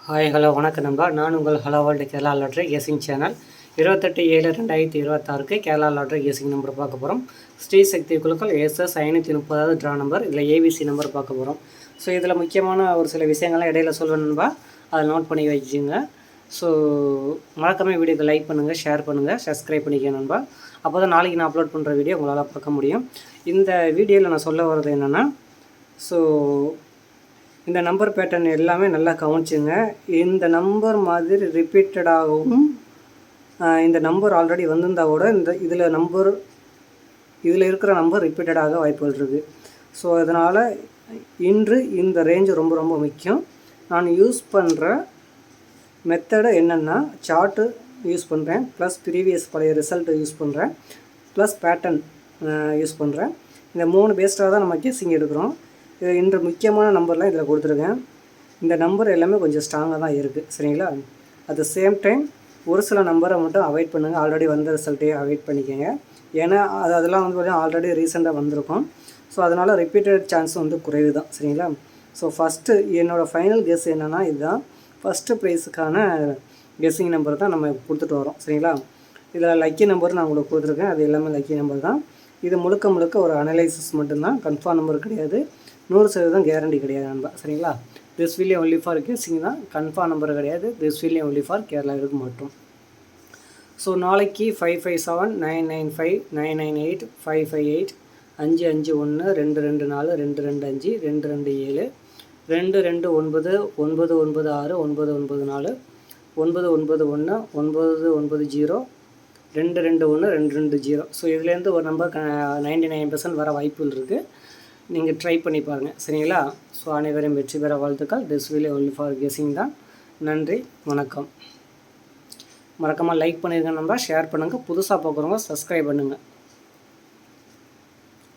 Hi hello வணக்கம் நண்பா. நான் உங்கள் hello world Kerala lottery guessing channel. 28/7/2026 Kerala lottery guessing number பார்க்க போகிறோம். ஸ்ரீ சக்தி குழுக்கள் SS 530 ட்ரா நம்பர். இதில் ABC நம்பர் பார்க்க போகிறோம். ஸோ இதில் முக்கியமான ஒரு சில விஷயங்கள்லாம் இடையில சொல்வேன் நண்பா, அதை நோட் பண்ணி வச்சுங்க. ஸோ மறக்காம வீடியோக்கு லைக் பண்ணுங்கள், ஷேர் பண்ணுங்கள், சப்ஸ்கிரைப் பண்ணிக்க நண்பா. அப்போ தான் நாளைக்கு நான் அப்லோட் பண்ணுற வீடியோ உங்களால் பார்க்க முடியும். இந்த வீடியோவில் நான் சொல்ல வர்றது என்னென்னா, ஸோ இந்த நம்பர் பேட்டர்ன் எல்லாமே நல்லா கவனிச்சுங்க. இந்த நம்பர் மாதிரி ரிப்பீட்டடாகவும் இந்த நம்பர் ஆல்ரெடி வந்திருந்தால் கூட இதில் இருக்கிற நம்பர் ரிப்பீட்டடாக வாய்ப்புகள் இருக்குது. ஸோ அதனால் இன்று இந்த ரேஞ்சு ரொம்ப ரொம்ப முக்கியம். நான் யூஸ் பண்ணுற மெத்தடு என்னென்னா, சார்ட்டு யூஸ் பண்ணுறேன், ப்ளஸ் ப்ரீவியஸ் பழைய ரிசல்ட்டு யூஸ் பண்ணுறேன், ப்ளஸ் பேட்டர்ன் யூஸ் பண்ணுறேன். இந்த 3 பேஸ்டாக தான் நம்ம கெஸ்ஸிங் எடுக்கிறோம். இன்று முக்கியமான நம்பர்லாம் இதில் கொடுத்துருக்கேன். இந்த நம்பர் எல்லாமே கொஞ்சம் ஸ்ட்ராங்காக தான் இருக்குது, சரிங்களா? அட் த சேம் டைம் ஒரு சில நம்பரை மட்டும் அவாய்ட் பண்ணுங்கள். ஆல்ரெடி வந்த ரிசல்ட்டையே அவாய்ட் பண்ணிக்கோங்க. ஏன்னா அதெல்லாம் வந்து பார்த்திங்கன்னா ஆல்ரெடி ரீசெண்டாக வந்திருக்கும். ஸோ அதனால் ரிப்பீட்டட் சான்ஸ் வந்து குறைவு தான், சரிங்களா? ஸோ ஃபஸ்ட்டு என்னோடய ஃபைனல் கெஸ் என்னென்னா, இதுதான் ஃபஸ்ட்டு ப்ரைஸுக்கான கெஸ்ஸிங் நம்பர் தான் நம்ம கொடுத்துட்டு வரோம், சரிங்களா? இதில் லக்கி நம்பர் நான் உங்களுக்கு கொடுத்துருக்கேன். அது எல்லாமே லக்கி நம்பர் தான். இது முழுக்க முழுக்க ஒரு அனலைசிஸ் மட்டும்தான், கன்ஃபார்ம் நம்பர் கிடையாது, 100% கேரண்டி கிடையாது நண்பா, சரிங்களா? This will only for guessing தான், கன்ஃபார்ம் நம்பர் கிடையாது. திஸ் வில் ஒன்லி ஃபார் கேரளாவுக்கு மட்டும். ஸோ நாளைக்கு 557 995 998 558 551 224 225 227 229 996 994 991 990 221 220. ஸோ இதுலேருந்து ஒரு நம்பர் 99% வர வாய்ப்புகள் இருக்குது. நீங்கள் ட்ரை பண்ணி பாருங்கள், சரிங்களா? ஸோ அனைவரும் வெற்றி பெற வாழ்த்துக்கள். This will only for guessing தான். நன்றி, வணக்கம். மறக்காமல் லைக் பண்ணிடுங்க நண்பா, ஷேர் பண்ணுங்கள். புதுசாக பார்க்குறவங்க சப்ஸ்கிரைப் பண்ணுங்கள்.